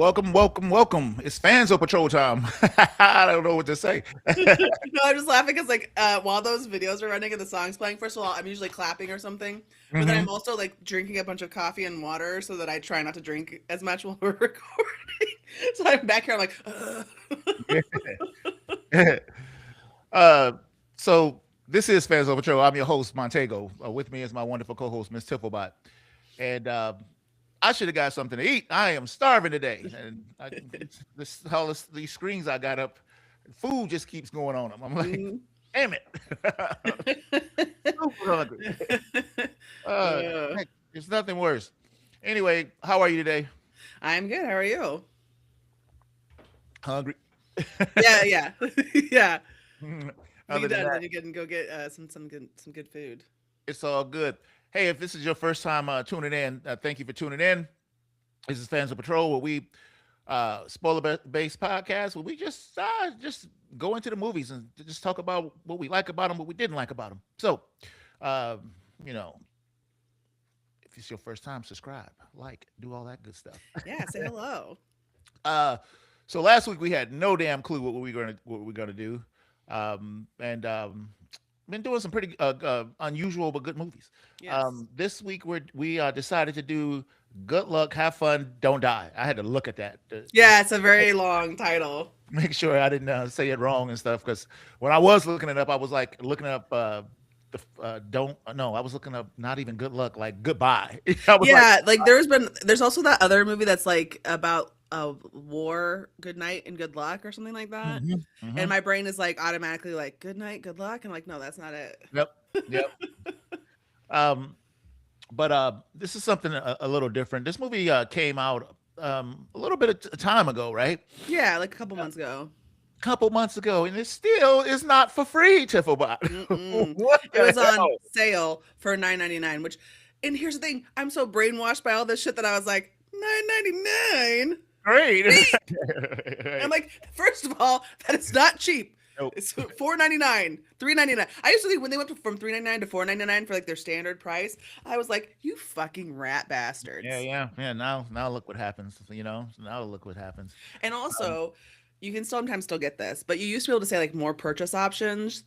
Welcome. It's Fans Patrol time. I don't know what to say. No, I'm just laughing because while those videos are running and the song's playing, first of all, I'm usually clapping or something, but then hmm I'm also like drinking a bunch of coffee and water so that I try not to drink as much while we're recording. So I'm back here, I'm like, uh, so this is Fans Patrol. I'm your host, Montego. With me is my wonderful co-host, Miss Tifflebot. And I should have got something to eat. I am starving today, and these screens I got up, food just keeps going on them. I'm like, mm. damn it, super hungry. Uh, Uh, heck, there's nothing worse. Anyway, how are you today? I'm good. How are you? Hungry. Yeah, yeah, yeah. Be Other than done, and then that, you can go get some good food. it's all good. Hey, if this is your first time tuning in, thank you for tuning in. This is Fans of Patrol, where we spoiler-based podcast, where we just go into the movies and just talk about what we like about them, what we didn't like about them. So, uh, you know, if it's your first time, subscribe, like, do all that good stuff. Yeah, say hello. Uh, so last week we had no damn clue what we're gonna do, and been doing some pretty unusual but good movies. Yes. This week we decided to do Good Luck, Have Fun, Don't Die. I had to look at that to Yeah, it's a very long title. make sure I didn't say it wrong and stuff. Because when I was looking it up, I was like looking up don't no, I was looking up not even Good Luck, like Goodbye. I was like, Yeah, like there's also that other movie that's like about a war, Good Night and Good Luck or something like that. hmm And hmm my brain is like automatically like Good Night, Good Luck. And I'm like, no, that's not it. yep, yep. Um, but this is something a little different. This movie came out a little bit of time ago, right? Yeah, like a couple months ago. Couple months ago, and it still is not for free, Tifflebot. Mm-mm. What It the was on hell? sale for 9.99. Which, and here's the thing, I'm so brainwashed by all this shit that I was like 9.99. Great. I'm like, first of all, that is not cheap. Nope. It's 4.99, 3.99. I used to think when they went from 3.99 to 4.99 for like their standard price, I was like, you fucking rat Yeah, bastards. yeah, yeah. Now look what happens. Now look what happens. And Um, also, you can sometimes still get this, but you used to be able to say like more purchase options,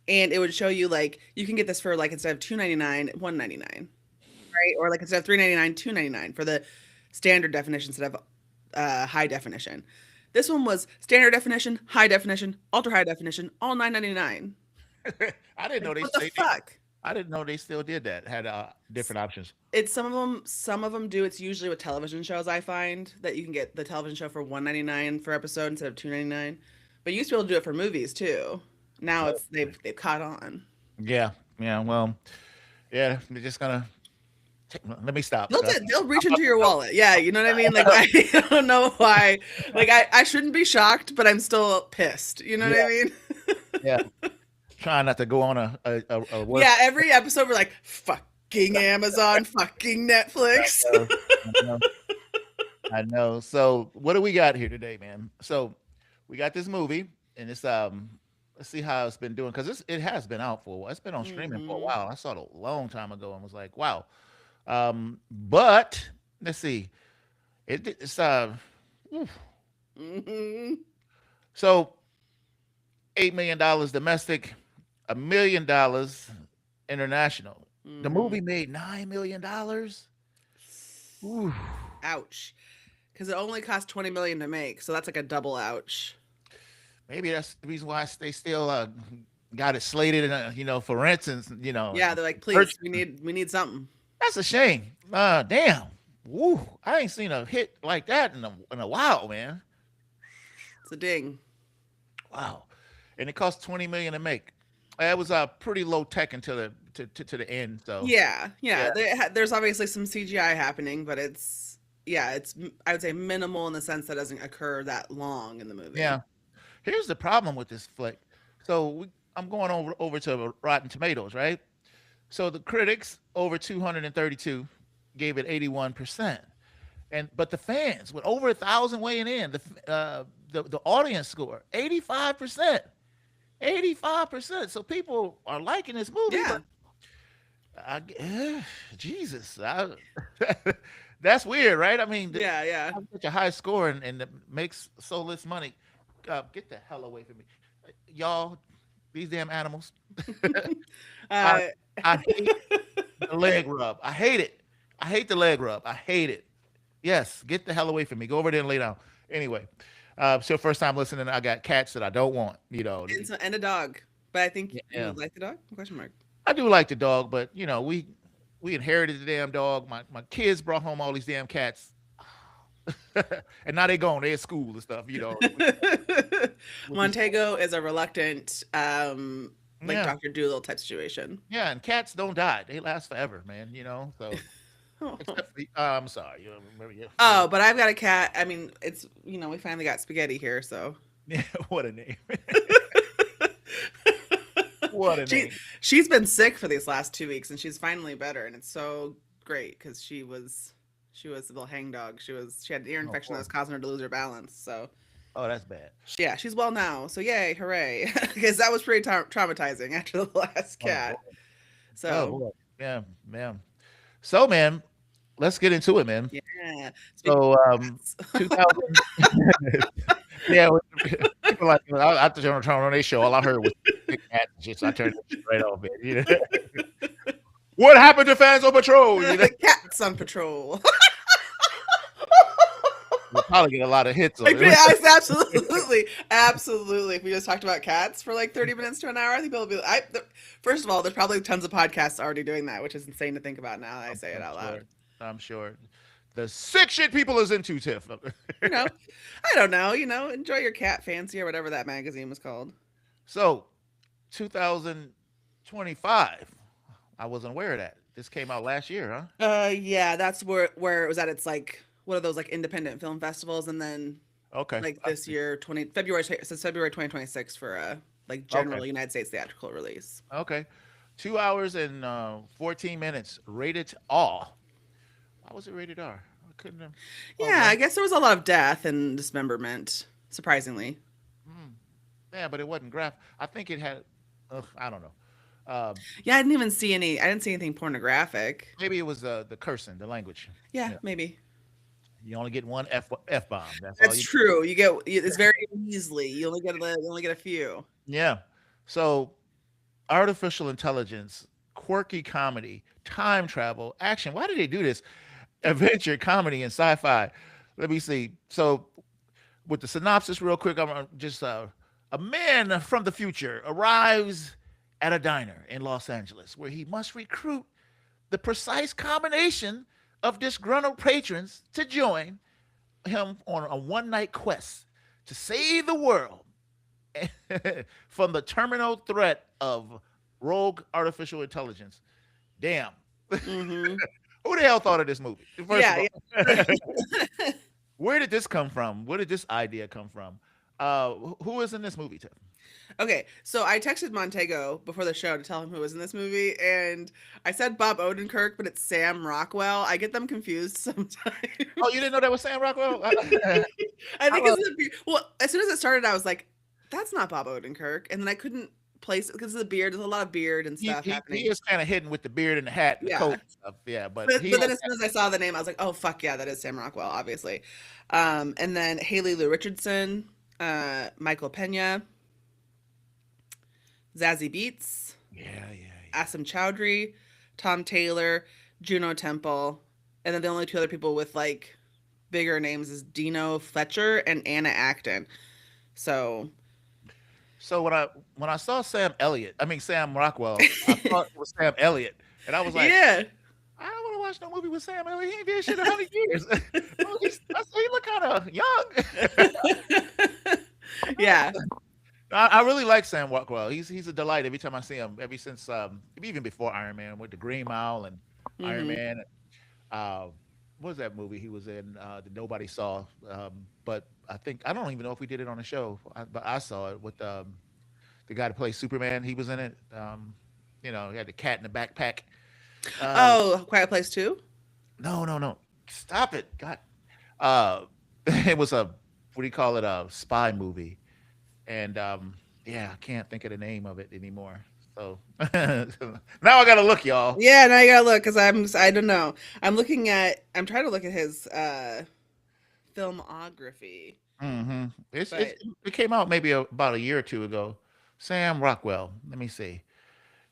and it would show you like you can get this for like instead of 2.99, 1.99, right? Or like instead of 3.99, 2.99 for the standard definition instead of high definition. This one was standard definition, ultra high definition, all 9.99. I didn't Like know what the they fuck? I didn't know they still did that. Had different options. It's some of them do. It's usually with television shows. I find that you can get the television show for 1.99 for episode instead of 2.99. But you used to be able to do it for movies too. Now Oh, it's they've caught on. yeah, yeah. Well, yeah. They're just gonna let me stop. They'll reach into your wallet. Yeah, you know what I mean? Like I don't know why. Like I shouldn't be shocked, but I'm still pissed. You know what I Yeah, mean? yeah. Trying not to go on a work. Yeah, every episode we're like fucking Amazon, fucking Netflix. I know. I know. So what do we got here today, man? So we got this movie, and it's let's see how it's been doing because it has been out for a while. It's been on streaming for a Hmm. while. I saw it a long time ago and was like, wow. But let's see. It's oof. Hmm. So $8 million domestic, $1 million international. The Hmm. movie made $9 million. Ooh. Ouch. Because it only cost 20 million to make, so that's like a double ouch. Maybe that's the reason why they still got it slated, for instance, Yeah, they're like, please, purchase. we need something. That's a shame. Damn. Woo. I ain't seen a hit like that in a while, man. It's a ding. Wow. And it cost 20 million to make. It was pretty low tech until to the end. So Yeah, yeah, yeah. There's obviously some CGI happening, but it's I would say minimal in the sense that it doesn't occur that long in the movie. yeah. Here's the problem with this flick. So I'm going over to Rotten Tomatoes, right? So the critics over 232 gave it 81%, and but the fans with over 1,000 weighing in, the audience score 85%, 85%. So people are liking this movie, but Yeah. I, Jesus, That's weird, right? I mean, Yeah, yeah. have such a high score and it makes so less money. Get the hell away from me, y'all! These damn animals. I uh, I hate the leg rub. I hate it. I hate the leg rub. I hate it. Yes, get the hell away from me. Go over there and lay down. Anyway, so first time listening, I got cats that I don't want. and a dog. But I think you Yeah, like the dog? Question mark. I do like the dog, but we inherited the damn dog. My kids brought home all these damn cats, and now they gone. They at school and stuff. We just Montego is a reluctant, like yeah, Dr. Doolittle type situation. yeah, and cats don't die. They last forever, man. So except for I'm sorry, remember Oh, but I've got a cat. I mean, it's we finally got spaghetti here, so yeah, what a name, what a she name. she's been sick for these last 2 weeks, and she's finally better, and it's so great because she was a little hangdog. She had an ear Oh infection that boy, was causing her to lose her balance. So oh that's bad. yeah, she's well now. So yay, hooray! Because that was pretty traumatizing after the last Oh boy, cat. oh So boy, yeah, man. So man, let's get into it, man. yeah, speaking So of 2000. Yeah, people like I thought you were trying on their show. All I heard was big cat and shit, so I turned that shit right off. Man. What happened to fans on patrol? cats, cats on patrol. We'll probably get a lot of hits on Like, it. yes, absolutely, absolutely. If we just talked about cats for like 30 minutes to an hour, I think people will be. First of all, there's probably tons of podcasts already doing that, which is insane to think about now that I say it I'm out sure. loud. I'm sure. The sick shit people is into Tiff. You know, I don't know. Enjoy your cat fancy or whatever that magazine was called. So, 2025. I wasn't aware of that. This came out last year, huh? Yeah, that's where it was at. It's like one of those like independent film festivals, and then Okay. like this year, February, it says February 2026 for a like Okay. general United States theatrical release. Okay. 2 hours and 14 minutes. Rated R. Why was it rated R? I couldn't have. Oh, Yeah, well. I guess there was a lot of death and dismemberment, surprisingly. Hmm. Yeah, but it wasn't graph. I think it had. I don't know. Yeah, I didn't even see any. I didn't see anything pornographic. Maybe it was the cursing, the language. Yeah, Yeah. maybe. You only get one f bomb. That's all That's you. true. It's very measly. You only get a few. Yeah. So artificial intelligence, quirky comedy, time travel, action. Why did they do this? Adventure, comedy, and sci-fi. Let me see. So with the synopsis, real quick, I'm just a man from the future arrives at a diner in Los Angeles where he must recruit the precise combination of disgruntled patrons to join him on a one night quest to save the world from the terminal threat of rogue artificial intelligence. Damn. Hmm. Who the hell thought of this movie? First of Yeah, all, yeah. where did this come from? Where did this idea come from? Who is in this movie, Tiff? Okay, so I texted Montego before the show to tell him who was in this movie, and I said Bob Odenkirk, but it's Sam Rockwell. I get them confused sometimes. Oh, you didn't know that was Sam Rockwell? I I think love, well, as soon as it started, I was like, "That's not Bob Odenkirk," and then I couldn't place it because of the beard. There's a lot of beard and stuff he happening. is kind of hidden with the beard and the hat and the coat Yeah, and stuff. Yeah, but but he but then has as soon as I saw the name, I was like, "Oh fuck yeah, that is Sam Rockwell, obviously." And then Haley Lou Richardson, Michael Pena, Zazie Beetz, yeah, yeah, yeah. Asim Chowdhury, Tom Taylor, Juno Temple, and then the only two other people with like bigger names is Dino Fletcher and Anna Acton. So So when I saw Sam Rockwell, I thought it was Sam Elliott, and I was like, yeah. I don't want to watch no movie with Sam Elliott. He ain't did shit in 100 years. He look kind of young. Yeah. I really like Sam Rockwell. He's a delight every time I see him. Ever since even before Iron Man with the Green Mile and Iron Hmm. Man. Uh, what was that movie he was in that nobody saw? But I don't even know if we did it on the show. But I saw it with the guy that plays Superman. He was in it. He had the cat in the backpack. Uh, Oh, Quiet Place too. no, no, no. Stop it. God. Uh, it was a what do you call it? A spy movie. And yeah, I can't think of the name of it anymore. So now I gotta look, y'all. Yeah, now you gotta look because I don't know. I'm trying to look at his filmography, It's but it came out maybe about a year or two ago. Sam Rockwell. Let me see.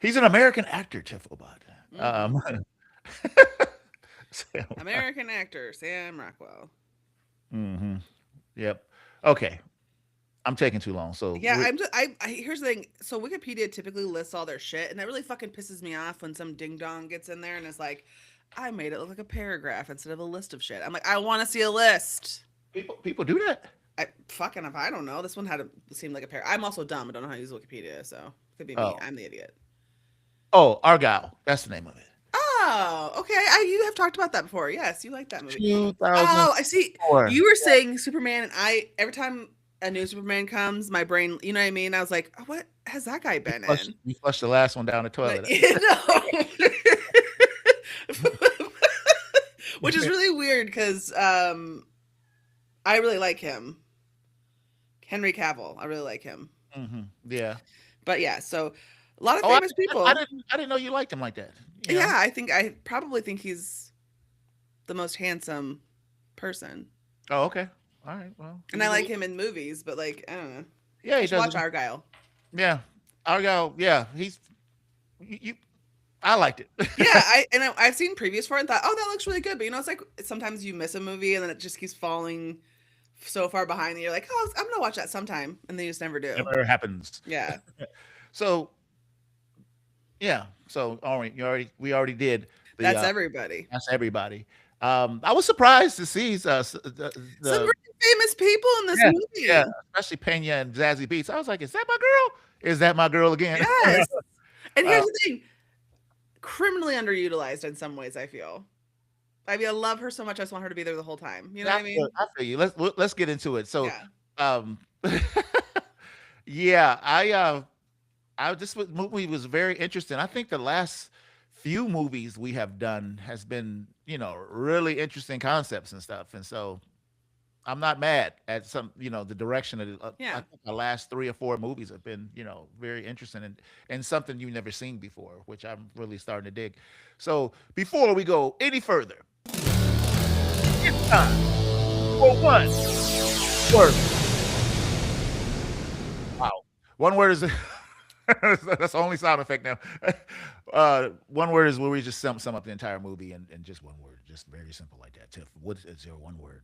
He's an American actor, Tiff Obot. mhm. Um, Sam Rock- American actor Sam Rockwell. mhm. Yep. Okay. I'm taking too long. So Yeah, I'm just I here's the thing. So Wikipedia typically lists all their shit, and that really fucking pisses me off when some ding dong gets in there and is like, I made it look like a paragraph instead of a list of shit. I'm like, I want to see a list. people do that. I fucking if I don't know. This one had to seem like a paragraph. I'm also dumb. I don't know how to use Wikipedia, so it could be me. Oh, I'm the idiot. oh, Argyle. That's the name of it. Oh, okay. You have talked about that before. Yes, you like that movie. Oh, I see. 2004. You were saying Superman, and I every time a new Superman comes, my brain, you know what I mean? I was like, oh, what has that guy been in? You flushed the last one down the But toilet. you know, which is really weird because I really like him, Henry Cavill. I really like him. Yeah. But yeah, so a lot of Oh, famous people. I didn't know you liked him like that. You Yeah, know. I probably think he's the most handsome person. Oh, okay. All right. Well, And I like him in movies, but like, I don't know. yeah, You he should does. watch Argyle. Yeah, Argyle. Yeah, he's you. I liked it. Yeah, I've seen previews for it and thought, oh, that looks really good. But you know, it's like sometimes you miss a movie and then it just keeps falling so far behind that you're like, oh, I'm gonna watch that sometime, and then you just never do. Never happens. Yeah, So yeah. So all right, we already did the that's everybody. that's everybody. I was surprised to see Some the really famous people in this yeah, yeah, movie. especially Pena and Zazie Beats. I was like, is that my girl? Is that my girl again? Yes. And uh, here's the thing: criminally underutilized in some ways. I feel. I mean, I love her so much. I just want her to be there the whole time. You know what I mean? I feel you. Let's get into it. So, Yeah. um, yeah, this movie was very interesting. I think the last few movies we have done has been, really interesting concepts and stuff. And so I'm not mad at the direction of I Yeah. think the last 3 or 4 movies have been, very interesting and something you've never seen before, which I'm really starting to dig. So before we go any further, it's time for one word. Wow. One word is that's the only sound effect now. One word is where we just sum up the entire movie in just one word, just very simple like that. Tiff, what is your one word?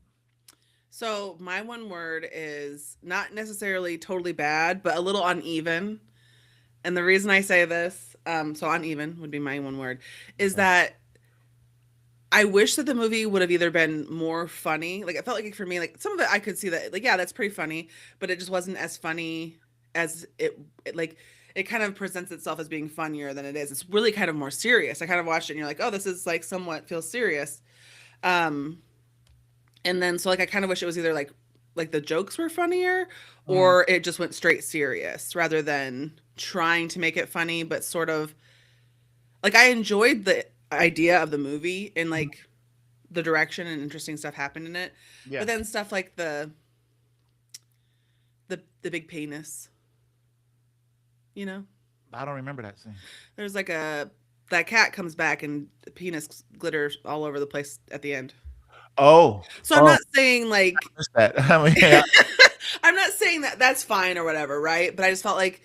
So my one word is not necessarily totally bad, but a little uneven. And the reason I say this, so uneven would be my one word, is Okay. that I wish that the movie would have either been more funny. Like it felt like for me, like some of it I could see that, like, yeah, that's pretty funny, but it just wasn't as funny as like it kind of presents itself as being funnier than it is. It's really kind of more serious. I kind of watched it and you're like, oh, this is like somewhat feels serious. Um, and then so like I kind of wish it was either like the jokes were funnier Mm, or it just went straight serious rather than trying to make it funny, but sort of like I enjoyed the idea of the movie and mhm. like the direction and interesting stuff happened in it. But Yeah, then stuff like the big penis, you know? I don't remember that scene. There's like a that cat comes back and the penis glitters all over the place at the end. Oh, So I'm oh, not saying like missed that. I mean, yeah, I'm not saying that that's fine or whatever, right? But I just felt like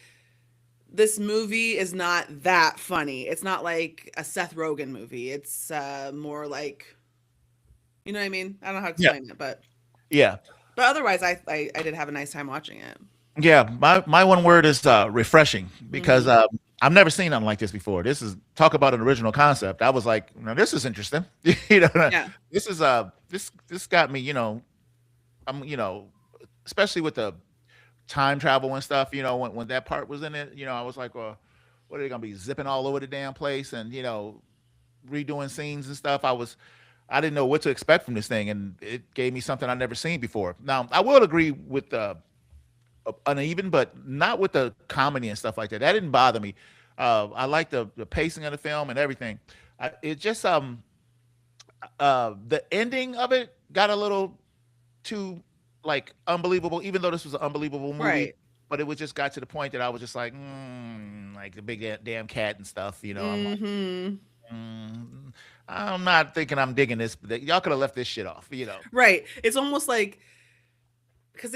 this movie is not that funny. It's not like a Seth Rogen movie. It's more like, you know what I mean? I don't know how to yeah, explain it, yeah, but otherwise, I did have a nice time watching it. yeah. My one word is refreshing because Hmm. I've never seen nothing like this before. This is talk about an original concept. I was like, now this is interesting. Yeah, This is this got me. I'm especially with the time travel and stuff. When that part was in it, I was like, well, what are they gonna be zipping all over the damn place and redoing scenes and stuff? I didn't know what to expect from this thing, and it gave me something I've never seen before. Now, I will agree with uneven, but not with the comedy and stuff like that. That didn't bother me. I like the pacing of the film and everything. It just the ending of it got a little too like unbelievable. Even though this was an unbelievable movie, right. but it was just got to the point that I was just like the big damn cat and stuff. I'm like, Mm-hmm. mm, I'm not thinking I'm digging this. But y'all could have left this shit off. Right. It's almost like because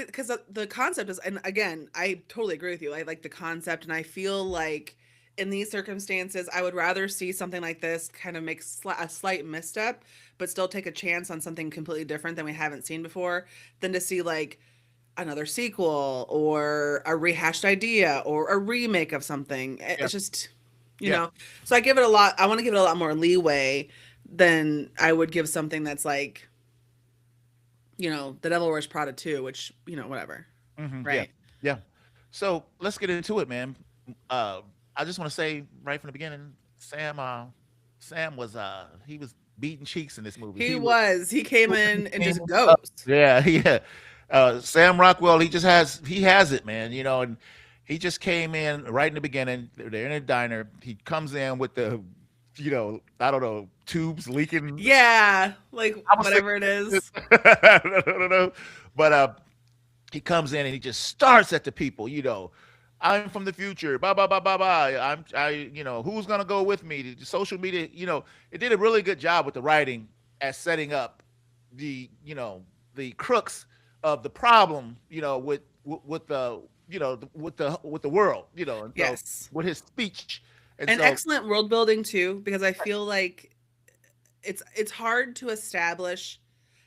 the concept is, and again, I totally agree with you. I like the concept, and I feel like in these circumstances, I would rather see something like this kind of make a slight misstep, but still take a chance on something completely different than we haven't seen before, than to see like another sequel or a rehashed idea or a remake of something. Yeah, It's just, you yeah, know. So I give it a lot. I want to give it a lot more leeway than I would give something that's like, The Devil Wears Prada 2, which, whatever. yeah, Right. yeah. So let's get into it, man. Uh, I just want to say right from the beginning, Sam was he was beating cheeks in this movie. He He was was. He came in and came just up. goes. Yeah, yeah. Sam Rockwell, he has it, man. And he just came in right in the beginning. They're in a diner. He comes in with I don't know, tubes leaking. Yeah, like I was whatever it thinking, is. I don't know, but he comes in and he just starts at the people. I'm from the future. Blah blah blah blah blah. Who's gonna go with me? The social media. It did a really good job with the writing at setting up the crux of the problem. With the world. And so Yes. with his speech, and And so excellent world building too, because I feel like it's hard to establish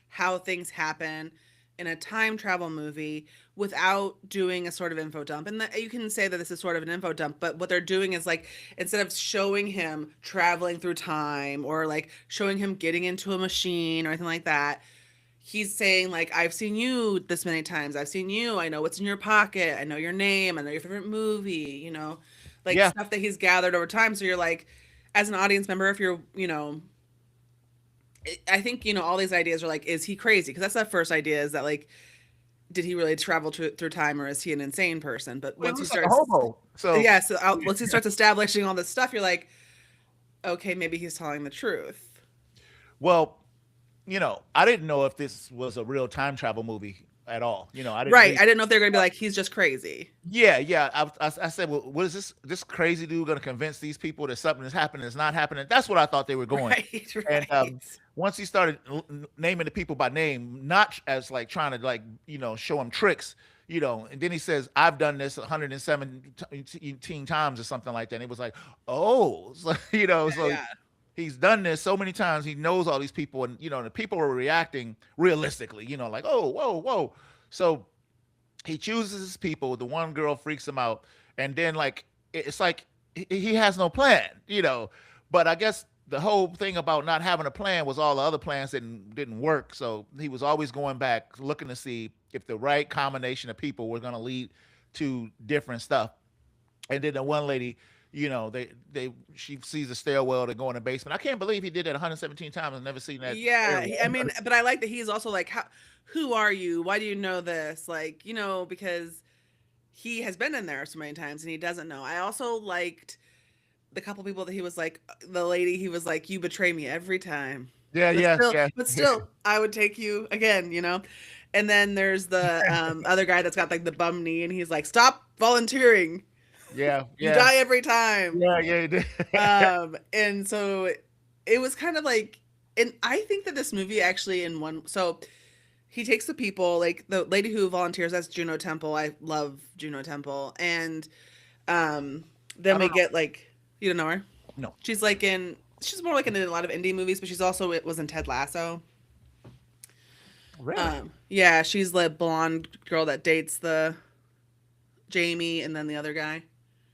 how things happen in a time travel movie without doing a sort of info dump. And you can say that this is sort of an info dump, but what they're doing is like instead of showing him traveling through time or like showing him getting into a machine or anything like that, he's saying like I've seen you this many times. I've seen you. I know what's in your pocket. I know your name. I know your favorite movie, like yeah, stuff that he's gathered over time. So you're like, as an audience member, if you're, I think, all these ideas are like, is he crazy? Because that's the first idea is that like, did he really travel through time or is he an insane person? But well, it once he looks like a starts, hobo. So yeah, so once he starts establishing all this stuff, you're like, okay, maybe he's telling the truth. well, I didn't know if this was a real time travel movie at all. I didn't Right. read. I didn't know if they're going to be like, he's just crazy. Yeah, yeah. I said, well, what is this crazy dude going to convince these people that something is happening that's not happening? That's what I thought they were going. Right. And Right. once he started naming the people by name, not as like trying to like show them tricks, and then he says, "I've done this 117 times or something like that." And it was like, oh, so, so Yeah. he's done this so many times. He knows all these people, and the people are reacting realistically. Like, oh, whoa, whoa. So he chooses his people. The one girl freaks him out, and then like it's like he has no plan. But I guess the whole thing about not having a plan was all the other plans didn't work. So he was always going back, looking to see if the right combination of people were going to lead to different stuff. And then the one lady, she sees a stairwell to go in the basement. I can't believe he did that 117 times. I've never seen that Yeah. stairwell. I mean, but I like that he's also like, who are you? Why do you know this? Like, because he has been in there so many times and he doesn't know. I also liked the couple people that he was like, the lady, he was like, you betray me every time. Yeah, But yeah, still, yeah, but still, I would take you again. And then there's the other guy that's got like the bum knee, and he's like, "Stop volunteering! yeah, You yeah, die every time." yeah, yeah. He did. And so it was kind of like, and I think that this movie actually so he takes the people like the lady who volunteers, that's Juno Temple. I love Juno Temple, and I then we don't know. get like, you don't know her. No, She's more like in a lot of indie movies, but it was in Ted Lasso. really. Yeah, she's the blonde girl that dates the Jamie and then the other guy.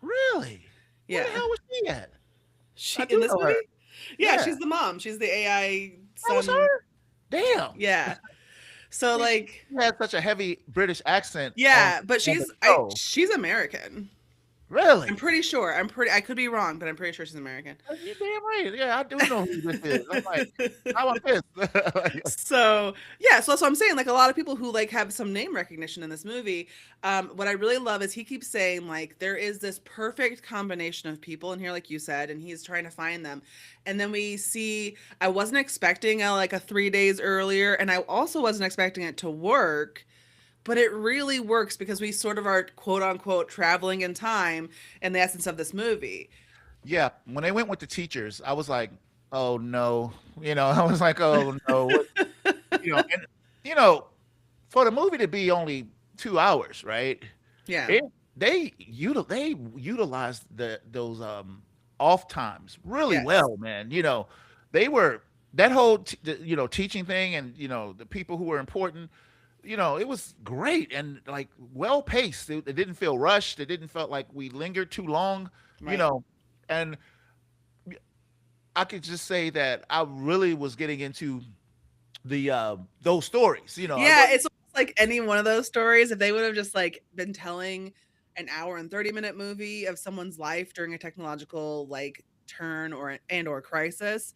Really? Where the Yeah. hell was she at? She I in do this know movie? her. Yeah, Yeah, she's the mom. She's the AI that was son. her. Damn. Yeah. So See, like, she had such a heavy British accent yeah, but on the show. she's American. I'm Really? pretty sure. I could be wrong, but I'm pretty sure she's American. You damn right. Yeah, I do know who this is. I'm like, how about this? Like, So yeah, so that's what I'm saying. Like a lot of people who like have some name recognition in this movie. What I really love is he keeps saying like there is this perfect combination of people in here, like you said, and he's trying to find them. And then we see I wasn't expecting like a 3 days earlier, and I also wasn't expecting it to work but it really works because we sort of are quote unquote traveling in time in the essence of this movie. Yeah, when they went with the teachers, I was like, "Oh no," I was like, "Oh no," and you know, for the movie to be only 2 hours, right? Yeah. It they utilized those off times really Yes. well, man. They were that whole teaching thing, and the people who were important. It was great and like well paced. It didn't feel rushed. It didn't feel like we lingered too long. You Right. know, and I could just say that I really was getting into the those stories. I Yeah, wasn't. it's almost like any one of those stories, if they would have just like been telling an hour and 30-minute movie of someone's life during a technological like turn or crisis,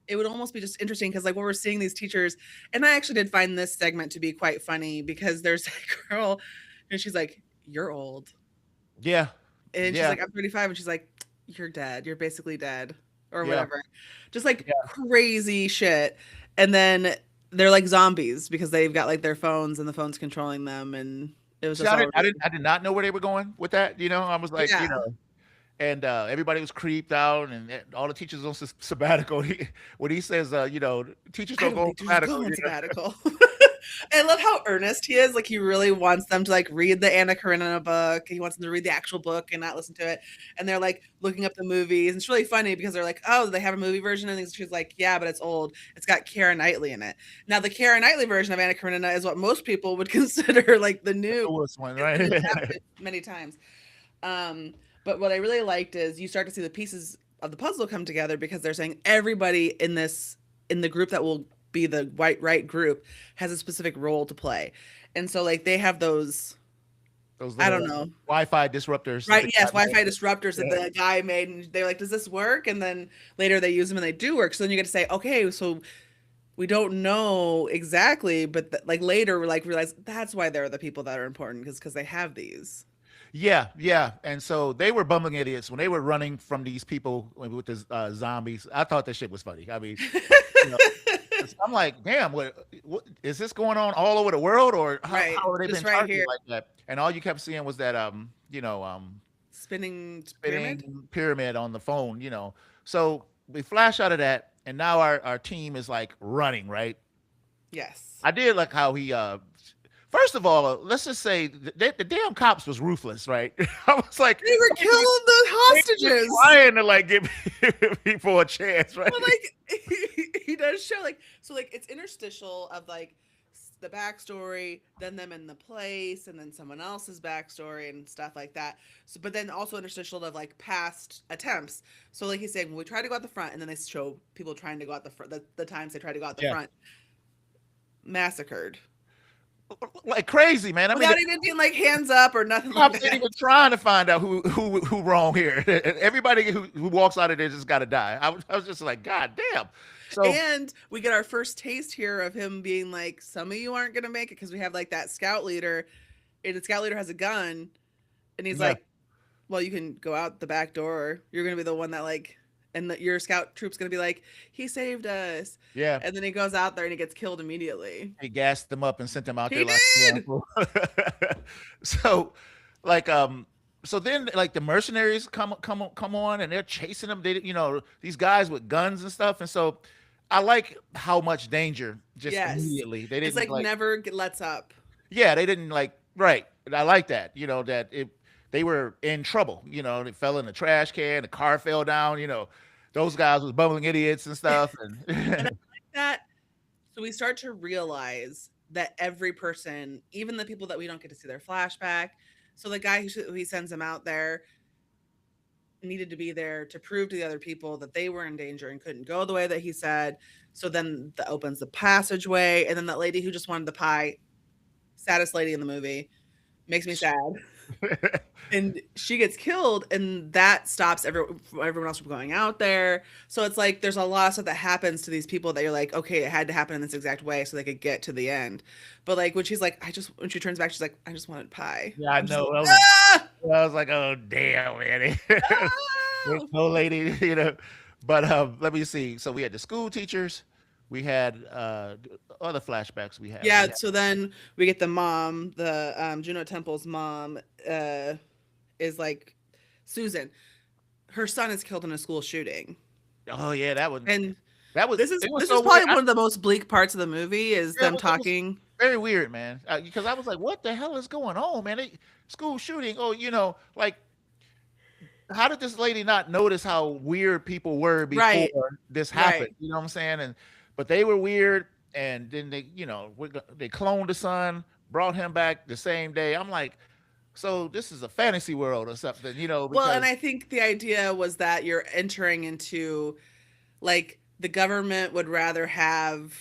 it would almost be just interesting because like when we're seeing these teachers, and I actually did find this segment to be quite funny because there's a girl and she's like, "You're old." Yeah, And she's yeah, like, "I'm 35," and she's like, "You're dead. You're basically dead." Or yeah. whatever. Just like Yeah. crazy shit. And then they're like zombies because they've got like their phones and the phone's controlling them, and it was See, just all really I did not know where they were going with that. I was like, yeah. and everybody was creeped out, and all the teachers on sabbatical. When he says, teachers I don't don't go on think teachers sabbatical. go on sabbatical. I love how earnest he is. Like he really wants them to like read the Anna Karenina book. He wants them to read the actual book and not listen to it. And they're like looking up the movies. And it's really funny because they're like, "Oh, they have a movie version." And she's like, "Yeah, but it's old. It's got Keira Knightley in it." Now, the Keira Knightley version of Anna Karenina is what most people would consider like the The new, newest one, because right? it's adapted many times. But what I really liked is you start to see the pieces of the puzzle come together because they're saying everybody in the group that will be the white right group has a specific role to play. And so like they have those, Those I little don't know. Wi-Fi disruptors that Right, the yes, guy made. Wi-Fi disruptors that Yeah. the guy made, and they're like, "Does this work?" And then later they use them and they do work. So then you get to say, "Okay, so we don't know exactly, but like later we like realize that's why they're the people that are important because they have these." Yeah, yeah. And so they were bumbling idiots when they were running from these people with the zombies. I thought that shit was funny. I mean, you know, I'm like, damn, what is this going on all over the world, or Right, how have they just been right targeted here, like that? And all you kept seeing was that spinning pyramid. spinning pyramid on the phone. So we flash out of that, and now our team is like running, right? Yes. I did like how he first of all, let's just say the damn cops was ruthless, right? I was like, They were they killing the ain't even hostages. trying to like give people a chance, right? Well, like he does show like so like it's interstitial of like the backstory, then them in the place, and then someone else's backstory and stuff like that. So, but then also interstitial of like past attempts. So, like he's saying, when we try to go out the front, and then they show people trying to go out the front, the times they tried to go out the Yeah, front, massacred like crazy, man. I mean, without even being like hands up or nothing like cops ain't that. even trying to find out who wrong here. Everybody who walks out of there just got to die. I was just like, God damn. So And we get our first taste here of him being like, some of you aren't going to make it because we have like that scout leader, and the scout leader has a gun, and he's yeah, like, well, you can go out the back door, or you're going to be the one that like, and your scout troop's going to be like, he saved us. yeah, And then he goes out there and he gets killed immediately. he gassed them up and sent them out there He like, yeah. did. So, like, so then like the mercenaries come on and they're chasing them. These guys with guns and stuff, and so I like how much danger just Yes. immediately. They It's didn't like like, never lets up. yeah, they didn't like, right. I like that, that they were in trouble, they fell in the trash can, the car fell down, those guys was bumbling idiots and stuff. And I And like that. So we start to realize that every person, even the people that we don't get to see their flashback, so the guy who he sends them out there needed to be there to prove to the other people that they were in danger and couldn't go the way that he said. So then that opens the passageway, and then that lady who just wanted the pie, saddest lady in the movie, makes me sad. And she gets killed, and that stops everyone else from going out there. So it's like there's a lot of stuff that happens to these people that you're like, okay, it had to happen in this exact way so they could get to the end. But like when she's like, when she turns back, she's like, I just wanted pie. yeah, I I'm just know. like, ah, I was like, oh damn, man. There's ah! no lady, But let me see. So we had the school teachers, We had other flashbacks. We Yeah, had so then we get the mom, the Juno Temple's mom, uh, is like Susan. Her son is killed in a school shooting, oh yeah, that one. and That was this is it was this so is weird. probably one of the most bleak parts of the movie is Yeah, them it was talking. very weird, man. Because I was like, what the hell is going on, man? School shooting. Oh, like how did this lady not notice how weird people were before Right, this happened? right. You know what I'm saying? And but they were weird, and then they cloned the son, brought him back the same day. I'm like, so this is a fantasy world or something, Well, and because I think the idea was that you're entering into like the government would rather have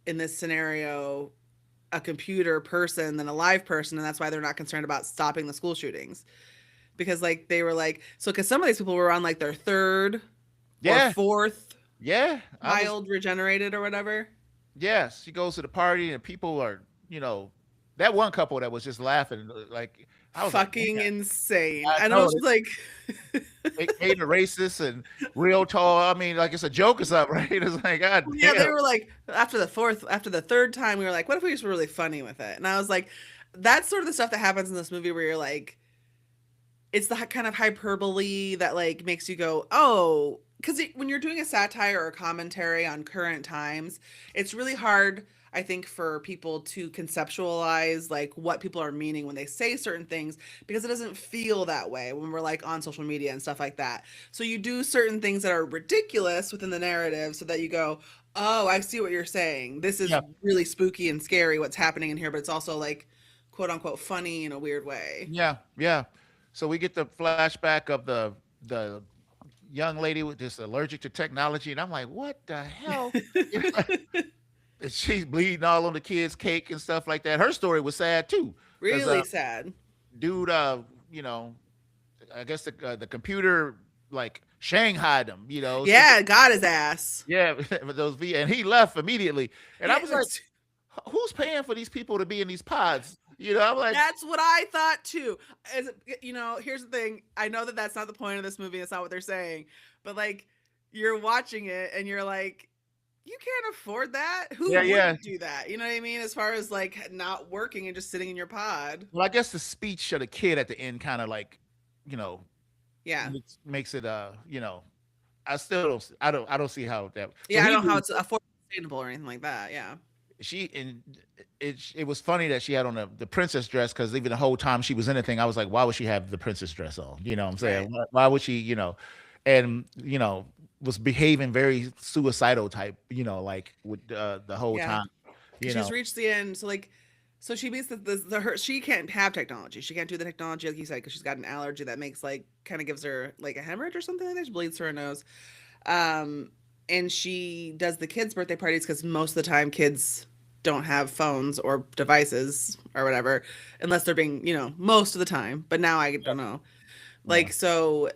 in this scenario a computer person than a live person, and that's why they're not concerned about stopping the school shootings because like they were like so because some of these people were on like their third or yeah, fourth yeah, I was child regenerated or whatever. yes. She goes to the party and people are, that one couple that was just laughing, like I was like, Fucking man, insane. I I know know she's like they made a racist and real tall. I mean, like it's a joke or something, right? It's like, God yeah, they damn. were like after the third time we were like what if we just were really funny with it? And I was like that's sort of the stuff that happens in this movie where you're like it's the kind of hyperbole that like makes you go, oh, because when you're doing a satire or a commentary on current times, it's really hard, I think, for people to conceptualize like what people are meaning when they say certain things because it doesn't feel that way when we're like on social media and stuff like that. So you do certain things that are ridiculous within the narrative so that you go, oh, I see what you're saying. This is Yeah, really spooky and scary what's happening in here, but it's also like quote unquote funny in a weird way. yeah, yeah. So we get the flashback of the young lady with this allergic to technology, and I'm like, what the hell? And she's bleeding all on the kids' cake and stuff like that. Her story was sad too, because Really sad. dude, you know, I guess the computer like shanghaied him, Yeah, got his ass. yeah, with those and he left immediately, and I Yeah, was like, who's paying for these people to be in these pods? I'm like, that's what I thought too. As here's the thing. I know that that's not the point of this movie. That's not what they're saying. But like, you're watching it and you're like, you can't afford that. Who yeah, yeah. wouldn't do that? You know what I mean? As far as like not working and just sitting in your pod. Well, I guess the speech of the kid at the end kind of like, you know, Yeah. makes it, I still don't, I don't see how that. So Yeah. I he don't know how knew it's affordable sustainable or anything like that. Yeah. she and it was funny that she had on the princess dress because even the whole time she was in the thing, I was like, why would she have the princess dress on? You know what I'm saying? Right. Why would she, and was behaving very suicidal type, like with the whole Yeah. time, you Because she's know. reached the end. So like, so she meets the her. She can't have technology. She can't do the technology like you said because she's got an allergy that makes like kind of gives her like a hemorrhage or something like that. She bleeds through her nose. Um, and she does the kids' birthday parties because most of the time kids don't have phones or devices or whatever unless they're being most of the time. But now I don't know. Yeah. Like so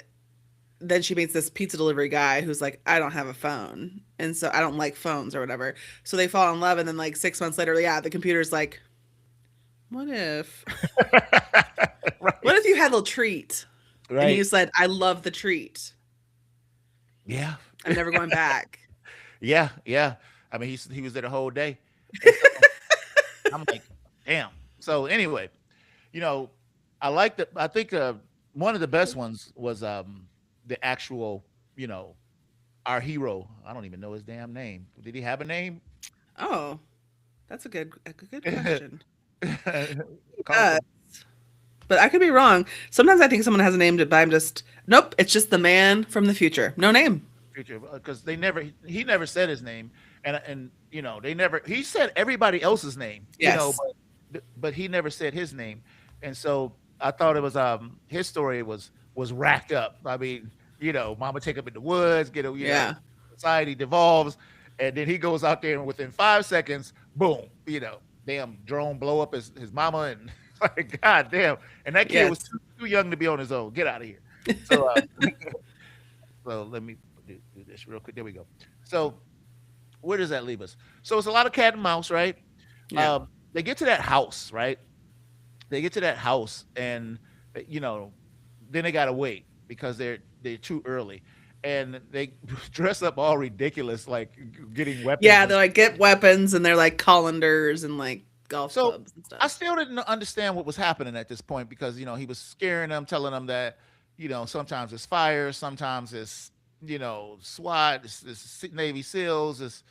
then she meets this pizza delivery guy who's like, I don't have a phone. And so I don't like phones or whatever. So they fall in love. And then, like, 6 months later, yeah, the computer's like, what if, what Right. if you had a little treat? And he Right. said, I love the treat. Yeah. I'm never going back. Yeah. Yeah. I mean, he was there the whole day. And so I'm like, damn. So anyway, you know, I think one of the best ones was the actual, you know, our hero. I don't even know his damn name. Did he have a name? Oh, that's a good question. Call Uh, but I could be wrong. Sometimes I think someone has a name, but I'm just, nope, it's just the man from the future. No name. future because he never said his name, and they never he said everybody else's name, Yes. but he never said his name, and so I thought it was his story was racked up. I mean, mama take him in the woods, Yeah. society devolves, and then he goes out there and within 5 seconds, boom, damn drone blow up his mama and like god damn, and that kid was Yes. too young to be on his own. Get out of here. So so let me do this real quick. There we go. So where does that leave us? So it's a lot of cat and mouse, right? Yeah. They get to that house, right? They get to that house, and you know, then they gotta wait because they're too early, and they dress up all ridiculous, like getting weapons. Yeah, they're like get weapons and they're like colanders and like golf So clubs and I stuff. still didn't understand what was happening at this point because he was scaring them, telling them that sometimes it's fire, sometimes it's SWAT, it's Navy SEALs, it's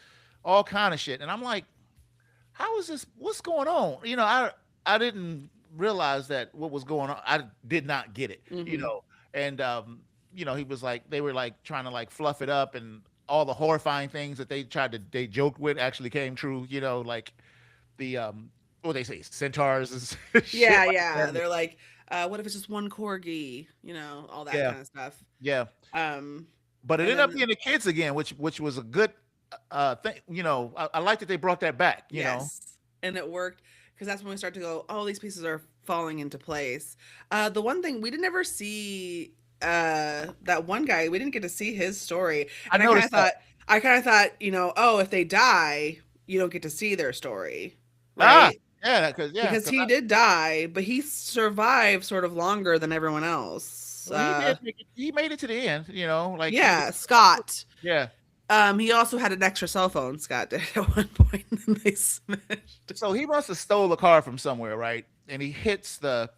all kind of shit, and I'm like, how is this? What's going on? I didn't realize that what was going on. I did not get it. Hmm. And he was like they were like trying to like fluff it up, and all the horrifying things that they joked with actually came true. Like the what they say centaurs and shit Yeah, like yeah. that. They're like, what if it's just one corgi? All that Yeah, kind of stuff. yeah. Um, But it and ended up then being the kids again, which was a good thing. I like that they brought that back. yes, and it worked because that's when we start to go, oh, these pieces are falling into place. The one thing we didn't ever see, that one guy, we didn't get to see his story, I and noticed that. I kind of thought, oh, if they die, you don't get to see their story, Ah, right? yeah, Because because he did die, but he survived sort of longer than everyone else. well, he did make it. He made it to the end. Like he was. Yeah, Scott. Yeah. He also had an extra cell phone, Scott did at one point, and then they smashed it. So he must have stole a car from somewhere, right? And he hits the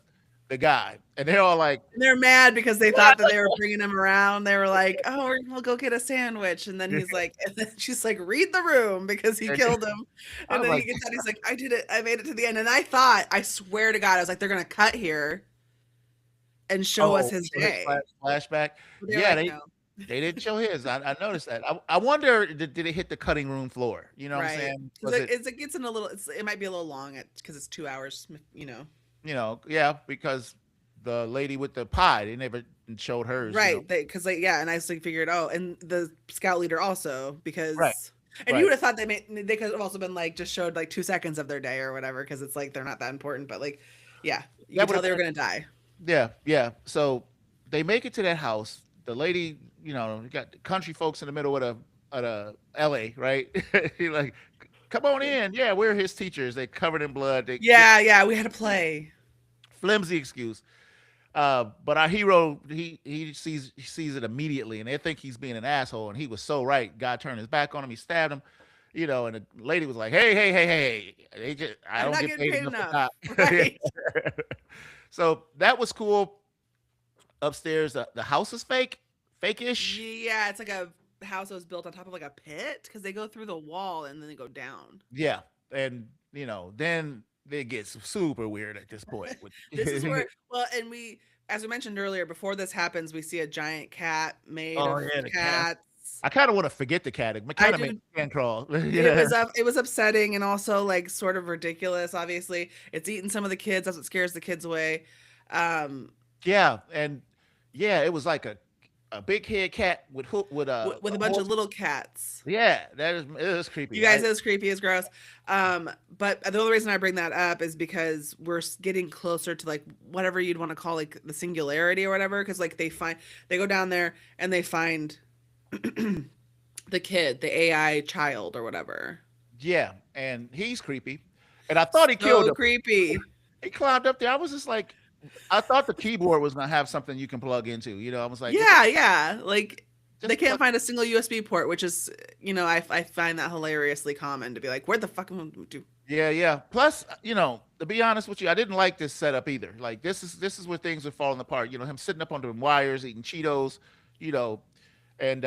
guy, and they're all like, And they're mad because they thought that they were bringing him around. They were like, "Oh, we'll go get a sandwich," and then he's like, and then she's like, "Read the room," because he killed him. I And was then he like, gets out. He's like, "I did it. I made it to the end." And I swear to God, I was like, "They're gonna cut here and show us oh, his so his day." flashback. But they're Yeah, like, they "No." they didn't show his. I noticed that. I wonder did it hit the cutting room floor? You know what I'm Right. saying? Because Was it? it gets in a little. It might be a little long because it's 2 hours. Yeah, because the lady with the pie, they never showed hers. Right, because yeah, and I just like figured, oh, and the scout leader also Right, because, and you right. would have thought they could have also been like just showed like 2 seconds of their day or whatever because it's like they're not that important, but like, yeah, you That could would tell have they were been. gonna die. Yeah, yeah. So they make it to that house. The lady, you got the country folks in the middle of the LA, right? He like, come on in. Yeah, we're his teachers. They covered in blood. They get Yeah, yeah, we had to play. flimsy excuse. But our hero, he sees it immediately, and they think he's being an asshole, and he was so right. God turned his back on him. He stabbed him. And the lady was like, "Hey, hey, hey, hey! I I'm don't not get getting paid paid enough to enough, cop." right? So that was cool. Upstairs, the house is fake-ish. Yeah, it's like a house that was built on top of like a pit because they go through the wall and then they go down. Yeah, and then it gets super weird at this point. With This is where, well, and as we mentioned earlier, before this happens, we see a giant cat made oh of yeah, the cat. cats. I kind of want to forget the cat. It I kind of makes do. me skin crawl. It Yeah, was up. It was upsetting and also like sort of ridiculous. Obviously, it's eating some of the kids. That's what scares the kids away. Um, yeah, and yeah, it was like a big head cat with hook with with a a bunch horse. of little cats. Yeah, it is You creepy. guys, it was creepy, it's gross. But the only reason I bring that up is because we're getting closer to like whatever you'd want to call like the singularity or whatever. Because like they go down there and they find the kid, the AI child or whatever. Yeah, and he's creepy. And I thought he killed So him. creepy. He climbed up there. I was just like, I thought the keyboard was gonna have something you can plug into. I was like, Yeah, yeah. Like they just can't plug. find a single USB port, which is, I find that hilariously common to be like, where the fuck am I do? Yeah, yeah. Plus, to be honest with you, I didn't like this setup either. Like this is where things are falling apart. Him sitting up on the wires, eating Cheetos, you know, and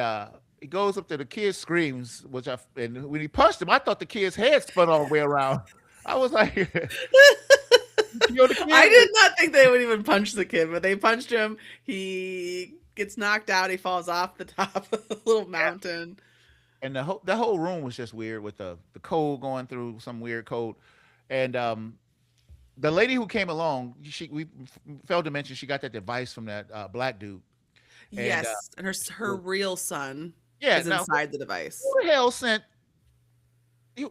he goes up to the kid, screams, and when he punched him, I thought the kid's head spun all the way around. I was like, the I kid. did not think they would even punch the kid, but they punched him. He gets knocked out. He falls off the top of the little mountain. And the whole room was just weird with the code going through some weird code, and the lady who came along, we failed to mention she got that device from that black dude, and Yes, and her real son yeah. is Now inside the device. who the hell sent?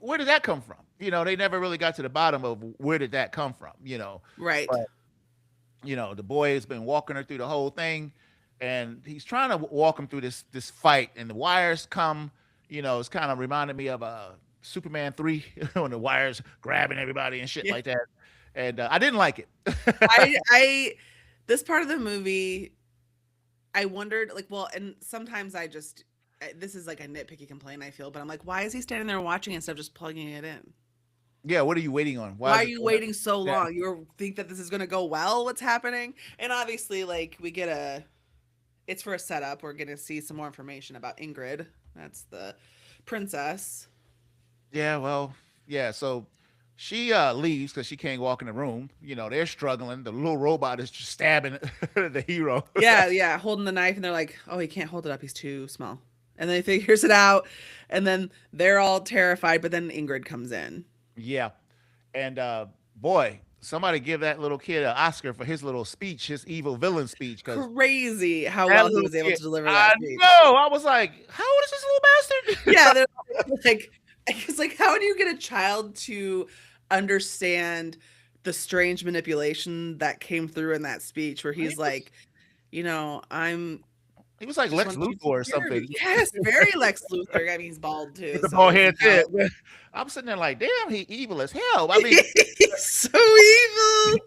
Where did that come from? They never really got to the bottom of where did that come from. Right. But the boy has been walking her through the whole thing, and he's trying to walk him through this fight, and the wires come. It's kind of reminded me of Superman 3 when the wires grabbing everybody and shit Yeah. like that. And I didn't like it. I this part of the movie I wondered, like, well, and sometimes this is like a nitpicky complaint I feel, but I'm like, why is he standing there watching instead of just plugging it in? Yeah, what are you waiting on? Why Why is are it? you waiting so Yeah, long? You think that this is going to go well? What's happening? And obviously, like, it's for a setup. We're going to see some more information about Ingrid. That's the princess. yeah. Well, yeah. So she leaves because she can't walk in the room. They're struggling. The little robot is just stabbing the hero. Yeah, yeah, holding the knife, and they're like, "Oh, he can't hold it up. He's too small." And then he figures it out, and then they're all terrified. But then Ingrid comes in. Yeah, and boy, somebody give that little kid an Oscar for his little speech, his evil villain speech, because Crazy how that well he little was able kid. to deliver that I speech. know. I was like, how old is this little Yeah, bastard? they're like, it's like, how do you get a child to understand the strange manipulation that came through in that speech, where he he's was like, I'm he was like just Lex want you Luthor to or hear me. something. Yes, very Lex Luthor. I mean, he's bald With too, the so bald you can head head. tell. I'm sitting there like, damn, he evil as hell. I mean, He's so evil.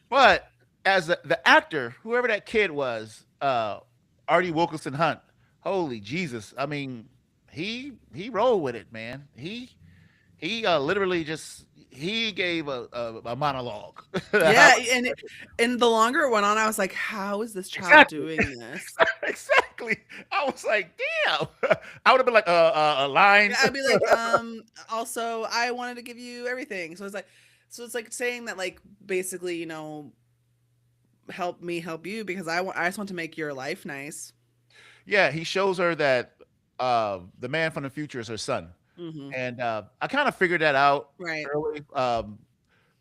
but as the actor, whoever that kid was, Artie Wilkinson Hunt, holy Jesus! I mean, he rolled with it, man. He literally just he gave a monologue. How- Yeah, and the longer it went on, I was like, how is this child exactly, doing this? exactly. I was like, damn. I would have been like a line. I'd be like, also, I wanted to give you everything. So it's like saying that, like, basically, help me help you because I just want to make your life nice. Yeah, he shows her that the man from the future is her son. Hmm. And I kind of figured that out Right. early.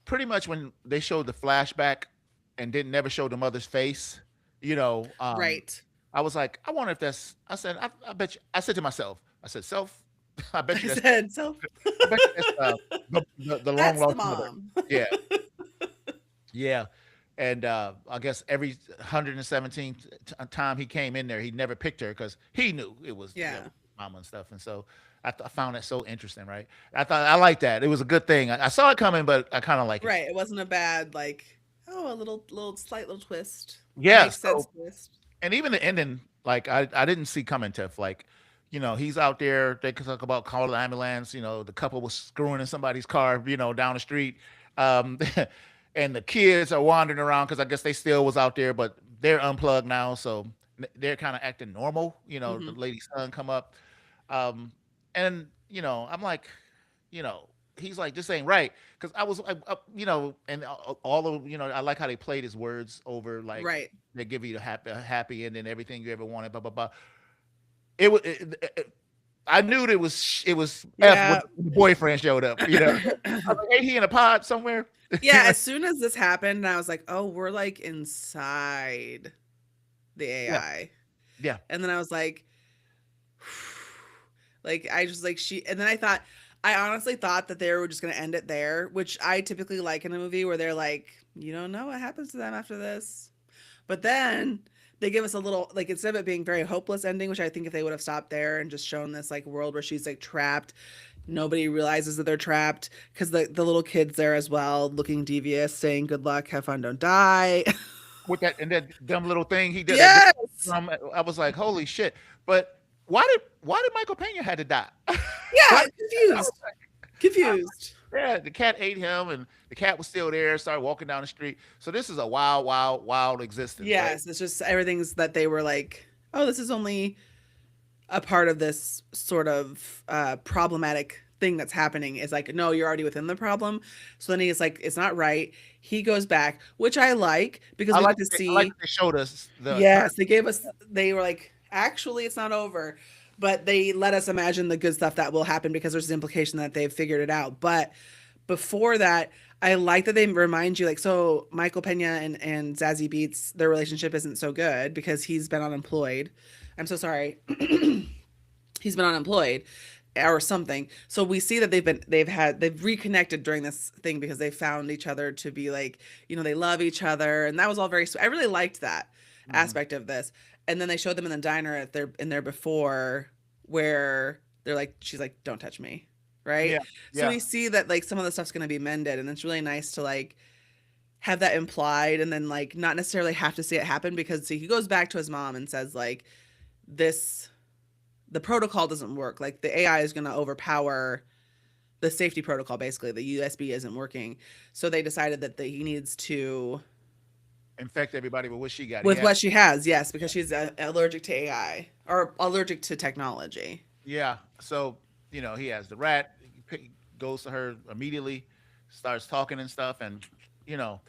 Pretty much when they showed the flashback and didn't never show the mother's face, you know, um, Right. I was like, I wonder if that's. I said, I bet you. I said to myself, I said, self. I bet I you that's. said, so I bet you that's the long that's the lost mother. mom. Yeah, yeah. And I guess every 117th time he came in there, he never picked her because he knew it was Yeah. mama and stuff. And so I found that so interesting, right? I thought I liked that. It was a good thing. I saw it coming, but I kind of like it. Right. It wasn't a bad, like, oh, a little slight little twist. A Yeah. makes sense So twist. and even the ending, like I didn't see coming, Tiff. Like, he's out there. They could talk about call the ambulance. The couple was screwing in somebody's car, down the street. Um, and the kids are wandering around because I guess they still was out there, but they're unplugged now, so they're kind of acting normal. The Hmm. lady's son come up, um, and I'm like, you know, he's like, this ain't right. Because I was, and all of, I like how they played his words over, like Right. they give you the happy ending, everything you ever wanted, blah blah blah. It was, I knew that it was F when Yeah. the boyfriend showed up. I was like, ain't he in a pod somewhere? Yeah. As soon as this happened, I was like, oh, we're like inside the Yeah, AI. yeah. And then I was like I just like and then I honestly thought that they were just gonna end it there, which I typically like in a movie where they're like, you don't know what happens to them after this. But then they give us a little, like, instead of it being very hopeless ending, which I think if they would have stopped there and just shown this like world where she's like trapped, nobody realizes that they're trapped because the little kid's there as well, looking devious, saying good luck, have fun, don't die. With that and that dumb little thing he did, Yes. I was like, holy shit! But why did Michael Pena had to die? Yeah, Why- I was confused. like, Confused. yeah, the cat ate him, and the cat was still there. Started walking down the street. So this is a wild, wild, wild existence, right? Yes, it's just everything's that they were like, oh, this is only a part of this sort of problematic thing that's happening. Is like, no, you're already within the problem. So then he's like, it's not right. He goes back, which I like because we get to I like see. that they showed us the turn. Yes, they were like, actually, it's not over. But they let us imagine the good stuff that will happen because there's an implication that they've figured it out. But before that, I like that they remind you, like, so Michael Pena and Zazie Beetz, their relationship isn't so good because he's been unemployed. I'm so sorry. He's been unemployed or something. So we see that they've reconnected during this thing because they found each other to be like, they love each other. And that was all very sweet. I really liked that Mhm. aspect of this. And then they showed them in the diner in there before where they're like, she's like, don't touch me. Right. Yeah, So yeah. we see that like some of the stuff's going to be mended. And it's really nice to like have that implied and then like not necessarily have to see it happen, because see, he goes back to his mom and says like this the protocol doesn't work. Like the AI is going to overpower the safety protocol. Basically, the USB isn't working, so they decided that he needs to Infect everybody with what she got. with Yeah. what she has. Yes, because she's allergic to AI or allergic to technology. Yeah. So, he has the rat, goes to her immediately, starts talking and stuff. And, you know,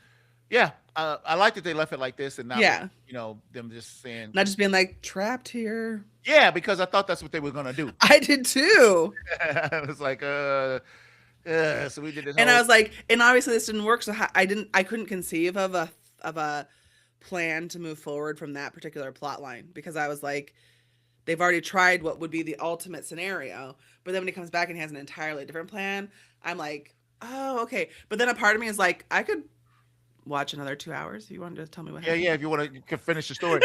yeah, I like that they left it like this and not with, Yeah, them just saying, not just being like trapped here. yeah, because I thought that's what they were going to do. I did too. It was like, so we did this And I whole, was like, and obviously this didn't work, so I couldn't conceive of a plan to move forward from that particular plot line, because I was like, they've already tried what would be the ultimate scenario, but then when he comes back and he has an entirely different plan, I'm like, oh, okay. But then a part of me is like, I could watch another 2 hours if you wanted to tell me what yeah, happened. yeah, if you want to finish the story.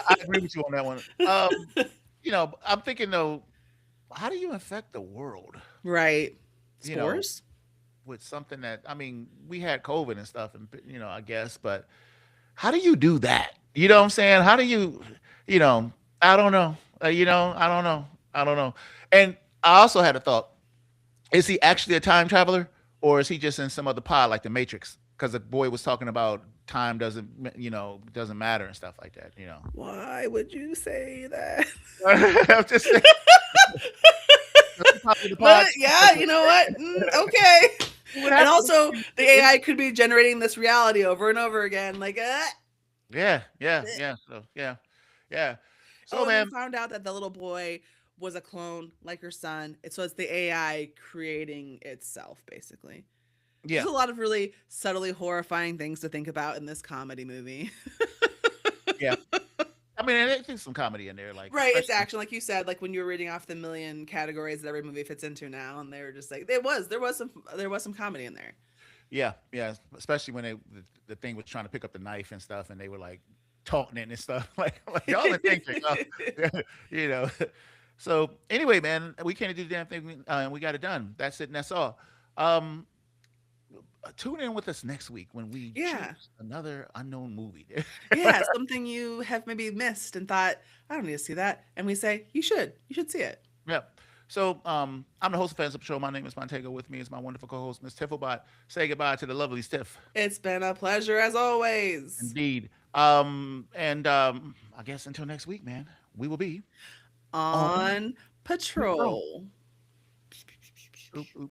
I agree with you on that one. I'm thinking though, how do you infect the world? Right. You know, Spores? with something that I mean, we had COVID and stuff, and I guess, but how do you do that? You know what I'm saying? How do you, you know, I don't know. I don't know. I don't know. And I also had a thought: is he actually a time traveler, or is he just in some other pod like the Matrix? Because the boy was talking about time doesn't matter and stuff like that. Why would you say that? I'm just saying, the pod. But yeah, you know what? Okay. What And happened? also, the AI could be generating this reality over and over again. Like, Yeah, yeah, yeah. So yeah, yeah. So oh, and we man, found out that the little boy was a clone like her son. So it's the AI creating itself, basically. There's yeah, a lot of really subtly horrifying things to think about in this comedy movie. yeah. I mean, there's some comedy in there, like Right, it's especially action, like you said, like when you were reading off the million categories that every movie fits into now, and they were just like, there was some comedy in there. yeah, yeah. Especially when the thing was trying to pick up the knife and stuff, and they were like taunting it and stuff, like y'all are thinking, you know. So anyway, man, we can't do the damn thing, and we got it done. That's it, and that's all. Um, Tune in with us next week when we Yeah, choose another unknown movie. yeah, something you have maybe missed and thought, I don't need to see that, and we say you should see it. Yep. So I'm the host of Fans of Patrol. My name is Montego. With me is my wonderful co-host, Miss Tifflebot. Say goodbye to the lovely Stiff. It's been a pleasure as always. Indeed. And I guess until next week, man, we will be on On patrol. patrol. Oop, oop.